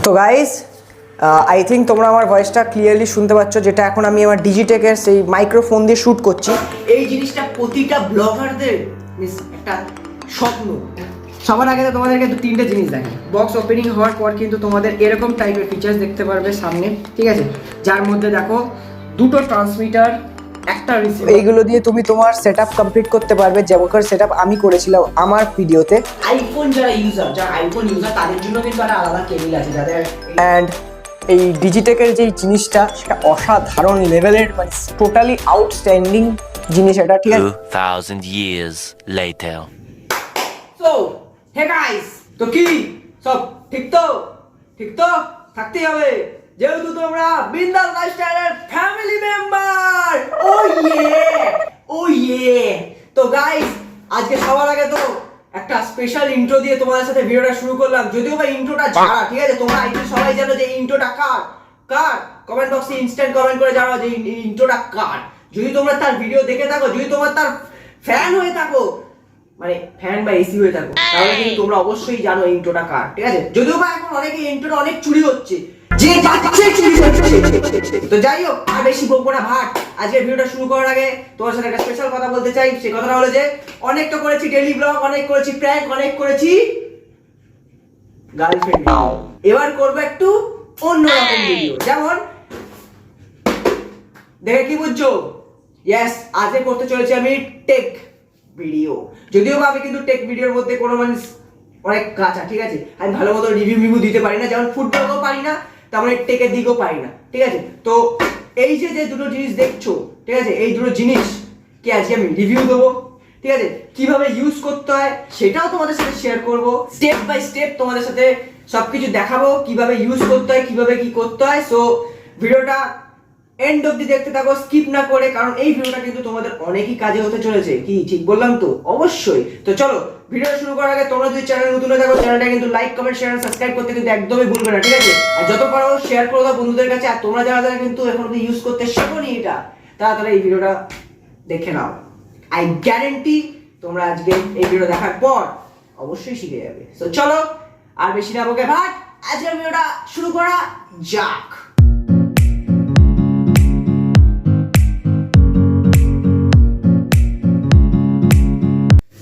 তো guys I think তোমরা আমার ভয়েসটা ক্লিয়ারলি শুনতে পাচ্ছ, যেটা এখন আমি আমার ডিজিটেকের সেই মাইক্রোফোন দিয়ে শ্যুট করছি। এই জিনিসটা প্রতিটা ব্লগারদের একটা স্বপ্ন। সবার আগে তো তোমাদেরকে তিনটে জিনিস দেখে। বক্স ওপেনিং হওয়ার পর কিন্তু তোমাদের এরকম টাইপের ফিচার্স দেখতে পারবে সামনে, ঠিক আছে, যার মধ্যে দেখো দুটো ট্রান্সমিটার, একটা রিসিভার। এইগুলো দিয়ে তুমি তোমার সেটআপ কমপ্লিট করতে পারবে, যেমন সেটআপ আমি করেছিলাম আমার ভিডিওতে। আইফোন যারা আইফোন ইউজার তাদের জন্য কিন্তু একটা আলাদা কেবিল আছে যাদের। অ্যান্ড এই ডিজিটেকের যেই জিনিসটা সেটা অসাধারণ লেভেলের, মানে টোটালি আউটস্ট্যান্ডিং জিনিস এটা, ঠিক আছে। 2000 years later. So hey guys, তো কি সব ঠিক তো? ঠিক তো থাকতেই হবে, যেহেতু তোমরা বিন্দাস লাইফস্টাইলের ফ্যামিলি মেম্বার। ও ইয়ে তো গাইস, আজকে সবার আগে তো একটা স্পেশাল ইন্ট্রো দিয়ে তোমাদের সাথে ভিডিওটা শুরু করলাম। যদিও বা ইন্ট্রোটা ছাড়া, ঠিক আছে, তোমরা আইটি সবাই জানো যে ইন্ট্রোটা কার কমেন্ট বক্সে ইনস্ট্যান্ট কমেন্ট করে জানাও যে ইন্ট্রোটা কার। যদি তোমরা তার ভিডিও দেখে থাকো, যদি তোমরা তার ফ্যান হয়ে থাকো, মানে ফ্যান বা এসি হয়ে থাকো, তাহলে কিন্তু তোমরা অবশ্যই জানো ইন্ট্রোটা কার, ঠিক আছে। যদিও বা এখন অনেকে ইন্ট্রোটা অনেক চুরি হচ্ছে, যে যাচ্ছে চুরি হচ্ছে। তো যাই হোক, আর বেশি বলবো না ভাট। আজকের ভিডিওটা শুরু করার আগে তোমার সাথে একটা স্পেশাল কথা বলতে চাই। সেই কথাটা হলো যে অনেক তো করেছি ডেইলি ব্লগ, অনেক করেছি প্র্যাঙ্ক, অনেক করেছি গার্লফ্রেন্ড। এবার করবো একটু অন্যরকম ভিডিও, যেমন দেখে কি বুঝছো? ইয়েস, আজকে করতে চলেছি আমি টেক ভিডিও। যদিও বা আমি কিন্তু টেক ভিডিওর মধ্যে কোনো মানে অনেক কাঁচা, ঠিক আছে। আমি ভালো মতো রিভিউ দিতে পারি না, যেমন ফুড ব্লগও পারি না, তেমন টেকের দিকেও পারি না, ঠিক আছে। তো এই যে যে দুটো জিনিস দেখছো, ঠিক আছে, এই দুটো জিনিস কি আজকে আমি রিভিউ দেবো, ঠিক আছে। কিভাবে ইউজ করতে হয় সেটাও তোমাদের সাথে শেয়ার করব, স্টেপ বাই স্টেপ তোমাদের সাথে সবকিছু দেখাবো, কিভাবে ইউজ করতে হয়, কিভাবে কি করতে হয়। সো ভিডিওটা এন্ড অবধি দেখতে থাকো, স্কিপ না করে, কারণ এই ভিডিওটা কিন্তু তোমাদের অনেকই কাজে হতে চলেছে। কি ঠিক বললাম তো? অবশ্যই। তো চলো ভিডিও শুরু করার আগে তোমরা যদি চ্যানেল নতুন হয়ে থাকো, চ্যানেলটা কিন্তু লাইক কমেন্ট শেয়ার সাবস্ক্রাইব করতে কিন্তু একদমই ভুলবে না, ঠিক আছে। আর যত পারো শেয়ার করে দাও বন্ধুদের কাছে। আর তোমরা যারা যারা কিন্তু এখন অবধি ইউজ করতে শেখোনি এটা, তারা এই ভিডিওটা দেখে নাও। আই গ্যারান্টি তোমরা আজকে এই ভিডিও দেখার পর অবশ্যই শিখে যাবে। তো চলো আর বেশি না বকে ভাট, আজকের ভিডিওটা শুরু করা যাক।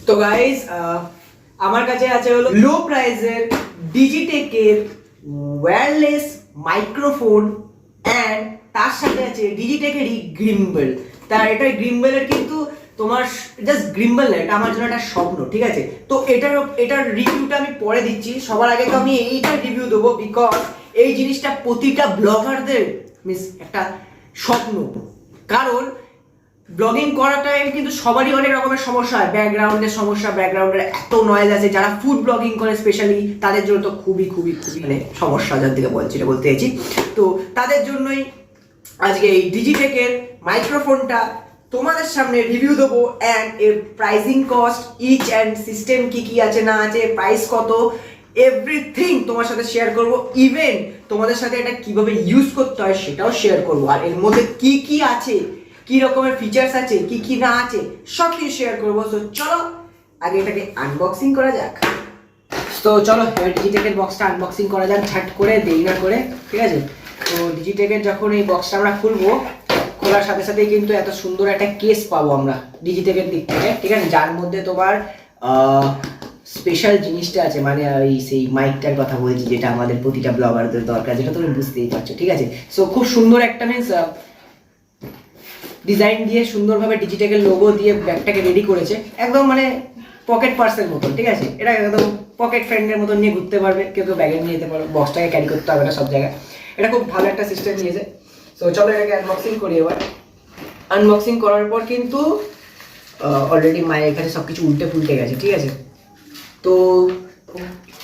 তো গাইস, আমার কাছে আছে হলো লো প্রাইসের ডিজিটেকের ওয়্যারলেস মাইক্রোফোন, এন্ড তার সাথে আছে ডিজিটেকেরই গ্রিম্বল। তার এটা গ্রিম্বলের কিন্তু তোমার জাস্ট গ্রিম্বল না, এটা আমার জন্য একটা স্বপ্ন, ঠিক আছে। তো এটার রিভিউটা আমি পরে দিচ্ছি। সবার আগে তো আমি এইটার রিভিউ দেবো, বিকজ এই জিনিসটা প্রতিটা ব্লগারদের একটা স্বপ্ন। কারণ ব্লগিং করার টাইম কিন্তু সবারই অনেক রকমের সমস্যা হয়, ব্যাকগ্রাউন্ডের সমস্যা, ব্যাকগ্রাউন্ডের এত নয়েজ আছে। যারা ফুড ব্লগিং করে স্পেশালি, তাদের জন্য তো খুবই খুবই খুবই মানে সমস্যা, যার দিকে বলছি এটা বলতে চাইছি। তো তাদের জন্যই আজকে এই ডিজিটেকের মাইক্রোফোনটা তোমাদের সামনে রিভিউ দেবো, অ্যান্ড এর pricing cost, each and system কি কি আছে না আছে, প্রাইস কত, এভরিথিং তোমার সাথে শেয়ার করব। ইভেন তোমাদের সাথে এটা কিভাবে ইউজ করতে হয় সেটাও শেয়ার করব। আর এর মধ্যে কি কি আছে, কি রকমের ফিচার্স আছে, কি কি না আছে, সব কিছু শেয়ার করবো। তো চলো আগে এটাকে আনবক্সিং করা যাক। তো চলো এবার ডিজিটেকের বক্সটা আনবক্সিং করা যাক, ঝাট করে দেরি না করে, ঠিক আছে। তো ডিজিটেকের যখন এই বক্সটা আমরা খুলবো, খোলার সাথে সাথেই কিন্তু এত সুন্দর একটা কেস পাবো আমরা ডিজিটেকের দিক থেকে, ঠিক আছে, যার মধ্যে তোমার স্পেশাল জিনিসটা আছে, মানে ওই সেই মাইকটার কথা বলছি, যেটা আমাদের প্রতিটা ব্লগারদের দরকার, যেটা তুমি বুঝতেই পারছো, ঠিক আছে। সো খুব সুন্দর একটা মিন্স ডিজাইন দিয়ে সুন্দরভাবে ডিজিটেকের লোগো দিয়ে ব্যাগটাকে রেডি করেছে, একদম মানে পকেট পার্সেল মতন, ঠিক আছে। এটা একদম পকেট ফ্রেন্ডের মতন নিয়ে ঘুরতে পারবে, কেউ কেউ ব্যাগে নিয়ে যেতে পারবে, বক্সটাকে ক্যারি করতে হবে না সব জায়গায়। এটা খুব ভালো একটা সিস্টেম নিয়েছে। সো চলো এটাকে আনবক্সিং করি। এবার আনবক্সিং করার পর কিন্তু অলরেডি মায়ের কাছে সব কিছু উল্টে ফুলটে গেছে, ঠিক আছে। তো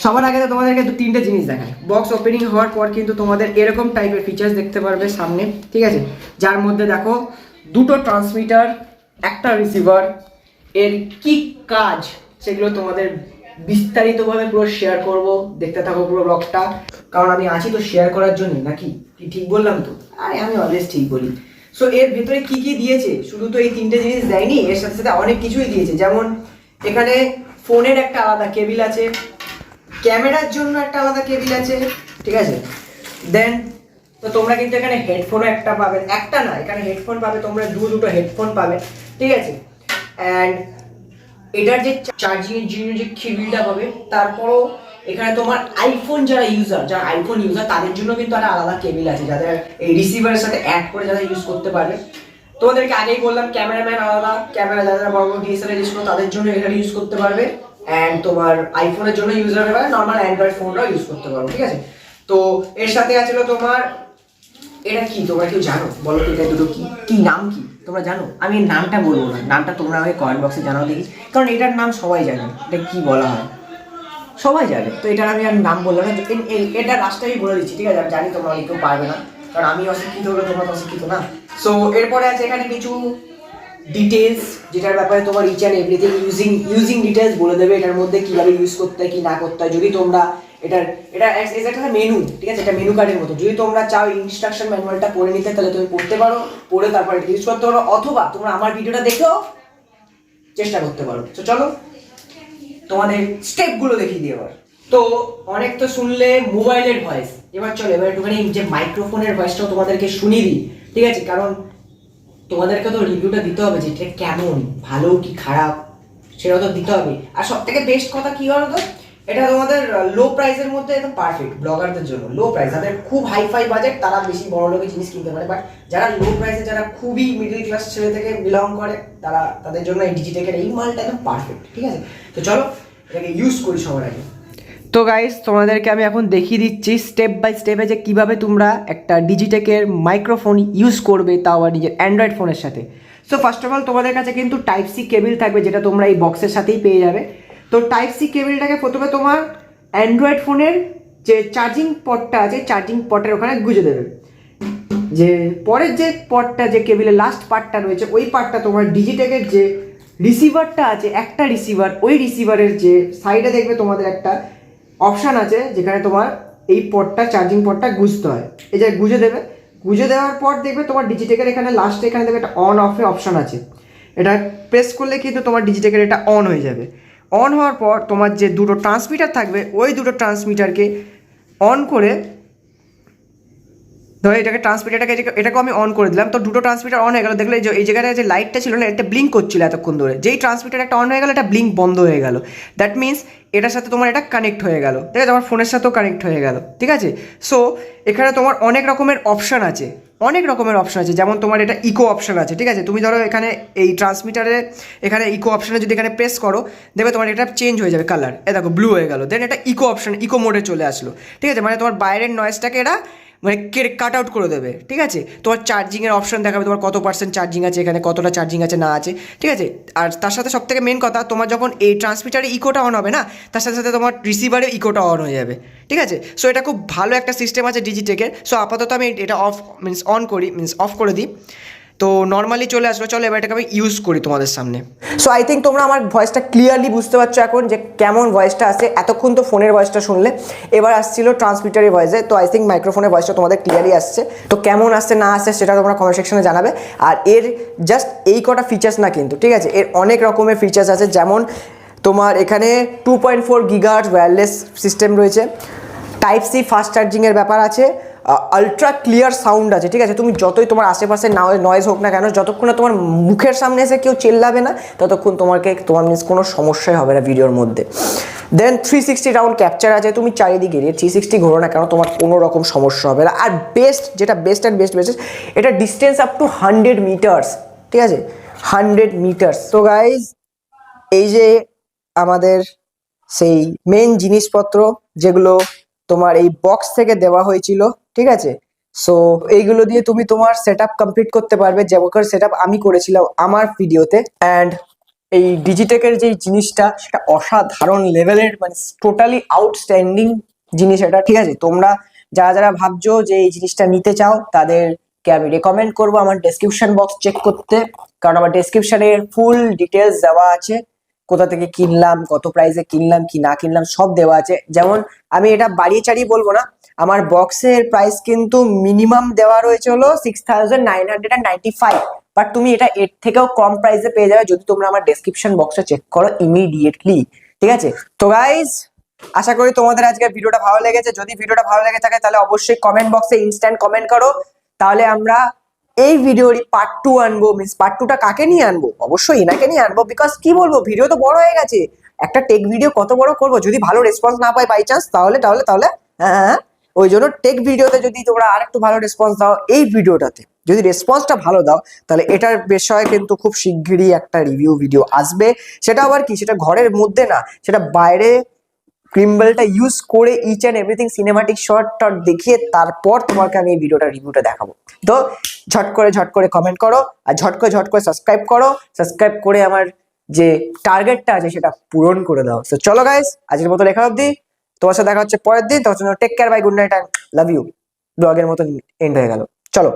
সবার আগে তো তোমাদেরকে তিনটে জিনিস দেখায়। বক্স ওপেনিং হওয়ার পর কিন্তু তোমাদের এরকম টাইপের ফিচার্স দেখতে পারবে সামনে, ঠিক আছে, যার মধ্যে দেখো দুটো ট্রান্সমিটার, একটা রিসিভার। এর কি কাজ সেগুলো তোমাদের বিস্তারিতভাবে পুরো শেয়ার করব, দেখতে থাকো পুরো ব্লগটা, কারণ আমি আছি তো শেয়ার করার জন্য, নাকি কি ঠিক বললাম তো? আরে আমি অলওয়েজ ঠিক বলি। সো এর ভেতরে কি কি দিয়েছে, শুধু তো এই তিনটে জিনিস দেয়নি, এর সাথে সাথে অনেক কিছুই দিয়েছে। যেমন এখানে ফোনের একটা আলাদা কেবিল আছে, ক্যামেরার জন্য একটা আলাদা কেবিল আছে, ঠিক আছে। দেন তো তোমরা কিন্তু এখানে হেডফোনও একটা পাবে, একটা না, এখানে হেডফোন পাবে তোমরা, দুটো হেডফোন পাবে, ঠিক আছে। অ্যান্ড এটার যে চার্জিং এর জন্য যে কেবলটা পাবে, তারপরও এখানে তোমার আইফোন যারা আইফোন ইউজার তাদের জন্য কিন্তু একটা আলাদা কেবল আছে, যাদের এই রিসিভারের সাথে অ্যাড করে যারা ইউজ করতে পারবে। তোমাদেরকে আগেই বললাম ক্যামেরাম্যান আলাদা, ক্যামেরা যারা বড় বড় ডিএসএলআর ইউজ করো তাদের জন্য এখানে ইউজ করতে পারবে। অ্যান্ড তোমার আইফোনের জন্য ইউজ হতে পারে, নর্মাল অ্যান্ড্রয়েড ফোনটাও ইউজ করতে পারো, ঠিক আছে। তো এর সাথে আছে তোমার, এটা কি তোমরা কেউ জানো? বলো তো এটা দুটো কি কি নাম কি তোমরা জানো? আমি এর নামটা বলবো না, নামটা তোমরা আমাকে কমেন্ট বক্সে জানাও দেখি, কারণ এটার নাম সবাই জানে, এটা কি বলা হয় সবাই জানে। তো এটার আমি আর নাম বললাম না, এটা লাস্টে আমি বলে দিচ্ছি, ঠিক আছে। আমি জানি তোমরা কেউ পারবে না, কারণ আমি অশিক্ষিত হলে তোমরা তো অশিক্ষিত না। সো এরপরে আছে এখানে কিছু ডিটেলস, যেটার ব্যাপারে তোমার each and everything using details বলে দেবে, এটার মধ্যে কিভাবে ইউজ করতে হয় কি না করতে হয়। যদি তোমরা এটা একটা মেনু, ঠিক আছে, এটা মেনু কার্ডের মতো। যদি তোমরা চাও ইনস্ট্রাকশন ম্যানুয়ালটা পড়ে নিতে, তাহলে তুমি পড়তে পারো, পড়ে তারপর এটা ইউজ করতে পারো, অথবা তোমরা আমার ভিডিওটা দেখেও চেষ্টা করতে পারো। তো চলো তোমাদের স্টেপগুলো দেখিয়ে দিই এবার। তো অনেক তো শুনলে মোবাইলের ভয়েস, এবার চলো এবার একটুখানি যে মাইক্রোফোনের ভয়েসটাও তোমাদেরকে শুনিয়ে দিই, ঠিক আছে। কারণ তোমাদেরকে তো রিভিউটা দিতে হবে যে এটা কেমন, ভালো কি খারাপ সেটাও তো দিতে হবে। আর সব থেকে বেস্ট কথা কি বলো তো, এটা তোমাদের লো প্রাইসের মধ্যে একদম পারফেক্ট ব্লগারদের জন্য। লো প্রাইস, যাদের খুব হাইফাই বাজেট তারা বেশি বড় লোকের জিনিস কিনতে পারে, বাট যারা লো প্রাইসে, যারা খুবই মিডল ক্লাস ছেলে থেকে বিলং করে, তাদের জন্য এই ডিজিটেকের এই মালটা একদম পারফেক্ট, ঠিক আছে। তো চলো এটাকে ইউজ করি সবার আগে। তো গাইস তোমাদেরকে আমি এখন দেখিয়ে দিচ্ছি স্টেপ বাই স্টেপে যে কীভাবে তোমরা একটা ডিজিটেকের মাইক্রোফোন ইউজ করবে, তাও আবার নিজের অ্যান্ড্রয়েড ফোনের সাথে। সো ফার্স্ট অফ অল তোমাদের কাছে কিন্তু টাইপ সি কেবল থাকবে, যেটা তোমরা এই বক্সের সাথেই পেয়ে যাবে। তো টাইপ সি কেবলটাকে প্রথমে তোমার অ্যান্ড্রয়েড ফোনের যে চার্জিং পটটা আছে, চার্জিং পটের ওখানে গুঁজে দেবে। যে পরের যে পটটা, যে কেবলের লাস্ট পার্টটা রয়েছে, ওই পার্টটা তোমার ডিজিটেকের যে রিসিভারটা আছে, একটা রিসিভার, ওই রিসিভারের যে সাইডে দেখবে তোমাদের একটা অপশান আছে, যেখানে তোমার এই পটটা, চার্জিং পটটা গুঁজতে হয়। এই যে গুঁজে দেবে, গুঁজে দেওয়ার পর দেখবে তোমার ডিজিটেকের এখানে লাস্টে এখানে দেখবে একটা অন অফে অপশান আছে। এটা প্রেস করলে কিন্তু তোমার ডিজিটেকের এটা অন হয়ে যাবে। অন হওয়ার পর তোমার যে দুটো ট্রান্সমিটার থাকবে, ওই দুটো ট্রান্সমিটারকে অন করে, ধরো এটাকে আমি অন করে দিলাম। তো দুটো ট্রান্সমিটার অন হয়ে গেল, দেখলে এই জায়গায় যে লাইটটা ছিল না, এটা ব্লিঙ্ক করছিল এতক্ষণ ধরে। যেই ট্রান্সমিটার একটা অন হয়ে গেল, এটা ব্লিঙ্ক বন্ধ হয়ে গেল। দ্যাট মিনস এটার সাথে তোমার এটা কানেক্ট হয়ে গেল, ঠিক আছে, আমার ফোনের সাথেও কানেক্ট হয়ে গেল, ঠিক আছে। সো এখানে তোমার অনেক রকমের অপশান আছে, যেমন তোমার এটা ইকো অপশান আছে, ঠিক আছে। তুমি ধরো এখানে এই ট্রান্সমিটারে এখানে ইকো অপশানে যদি এখানে প্রেস করো, দেখবে তোমার এটা চেঞ্জ হয়ে যাবে কালার, এ দেখো ব্লু হয়ে গেল। দেন এটা ইকো অপশান, ইকো মোডে চলে আসলো, ঠিক আছে। মানে তোমার বাইরের নয়েজটাকে এরা মানে কাট আউট করে দেবে, ঠিক আছে। তোমার চার্জিংয়ের অপশন দেখাবে, তোমার কত পার্সেন্ট চার্জিং আছে, এখানে কতটা চার্জিং আছে না আছে, ঠিক আছে। আর তার সাথে সবথেকে মেন কথা, তোমার যখন এই ট্রান্সমিটারে ইকোটা অন হবে না, তার সাথে সাথে তোমার রিসিভারে ইকোটা অন হয়ে যাবে, ঠিক আছে। সো এটা খুব ভালো একটা সিস্টেম আছে ডিজিটেকের। সো আপাতত আমি এটা অফ করে দিই। তো নর্মালি চলে আসলো, চলো এবার এটাকে আমি ইউজ করি তোমাদের সামনে। সো আই থিঙ্ক তোমরা আমার ভয়েসটা ক্লিয়ারলি বুঝতে পারছো এখন যে কেমন ভয়েসটা আসে। এতক্ষণ তো ফোনের ভয়েসটা শুনলে, এবার আসছিল ট্রান্সমিটারের ভয়েসে। তো আই থিঙ্ক মাইক্রোফোনের ভয়েসটা তোমাদের ক্লিয়ারলি আসছে। তো কেমন আসছে না আসছে সেটা তোমরা কমেন্ট সেকশনে জানাবে। আর এর জাস্ট এই কটা ফিচার্স না কিন্তু, ঠিক আছে, এর অনেক রকমের ফিচার্স আছে। যেমন তোমার এখানে 2.4 GHz ওয়্যারলেস সিস্টেম রয়েছে, টাইপ সি ফাস্ট চার্জিংয়ের ব্যাপার আছে, আলট্রা ক্লিয়ার সাউন্ড আছে, ঠিক আছে। তুমি যতই তোমার আশেপাশে নয়েজ হোক না কেন, যতক্ষণ না তোমার মুখের সামনে এসে কেউ চেল্লাবে না, ততক্ষণ তোমার মিনস কোনো সমস্যাই হবে না ভিডিওর মধ্যে। দেন 360 রাউন্ড ক্যাপচার আছে, তুমি চারিদিকে 360 ঘোরো না কেন, তোমার কোনো রকম সমস্যা হবে না। আর বেস্ট এটা ডিস্টেন্স আপ টু 100 মিটার্স, ঠিক আছে, 100 মিটার্স। তো গাইজ এই যে আমাদের সেই মেন জিনিসপত্র যেগুলো তোমার এই বক্স থেকে দেওয়া হয়েছিল, ঠিক আছে। সো এইগুলো দিয়ে তুমি তোমার সেটআপ কমপ্লিট করতে পারবে, যেমন সেটআপ আমি করেছিলাম আমার ভিডিওতে। অ্যান্ড এই ডিজিটেকের যে জিনিসটা, সেটা অসাধারণ লেভেলের, মানে টোটালি আউটস্ট্যান্ডিং জিনিস এটা, ঠিক আছে। তোমরা যারা ভাবছো যে এই জিনিসটা নিতে চাও, তাদেরকে আমি রেকমেন্ড করবো আমার ডেসক্রিপশন বক্স চেক করতে, কারণ আমার ডেসক্রিপশনে ফুল ডিটেলস দেওয়া আছে, কোথা থেকে কিনলাম, কত প্রাইসে কিনলাম, কি না কিনলাম সব দেওয়া আছে। যেমন আমি এটা বাড়িয়ে চাড়িয়ে বলবো না, আমার বক্সের প্রাইস কিন্তু মিনিমাম দেওয়া রয়েছে হলো 6995, বাট তুমি এটা এর থেকেও কম প্রাইসে পেয়ে যাবে যদি তোমরা আমার ডেসক্রিপশন বক্সটা চেক করো ইমিডিয়েটলি, ঠিক আছে। তো গাইজ আশা করি তোমাদের আজকে ভিডিওটা ভালো লেগেছে। যদি ভিডিওটা ভালো লেগে থাকে তাহলে অবশ্যই কমেন্ট বক্সে ইনস্ট্যান্ট কমেন্ট করো। তাহলে আমরা এই ভিডিওরই পার্ট 2 আনবো। মিন্স পার্ট 2টা কাকে নিয়ে আনবো? অবশ্যই এনাকে নিয়ে আনবো, বিকজ কি বলবো, ভিডিও তো বড় হয়ে গেছে। একটা টেক ভিডিও কত বড় করবো? যদি ভালো রেসপন্স না পাই বাই চান্স, তাহলে তাহলে তাহলে হ্যাঁ, ওই জন্য টেক ভিডিওতে যদি তোমরা আরেকটু ভালো রেসপন্স দাও, এই ভিডিওটাতে যদি রেসপন্সটা ভালো দাও, তাহলে এটার বিষয়ে কিন্তু খুব শিগগিরই একটা রিভিউ ভিডিও আসবে। সেটা আবার কি, সেটা ঘরের মধ্যে না, সেটা বাইরে ক্রিম্বলটা ইউজ করে each and everything cinematic shot টট দেখিয়ে তারপর তোমাকে আমি এই ভিডিওটা রিভিউটা দেখাবো। তো ঝট করে কমেন্ট করো, আর ঝট করে সাবস্ক্রাইব করো। সাবস্ক্রাইব করে আমার যে টার্গেটটা আছে সেটা পূরণ করে দাও। তো চলো গাইস, আজকের মতো লেখা অবধি। তোমার সাথে দেখা হচ্ছে পরের দিন। তোমার জন্য take care, bye, good night and love you. ব্লগের মতো এন্ড হয়ে গেল। চলো।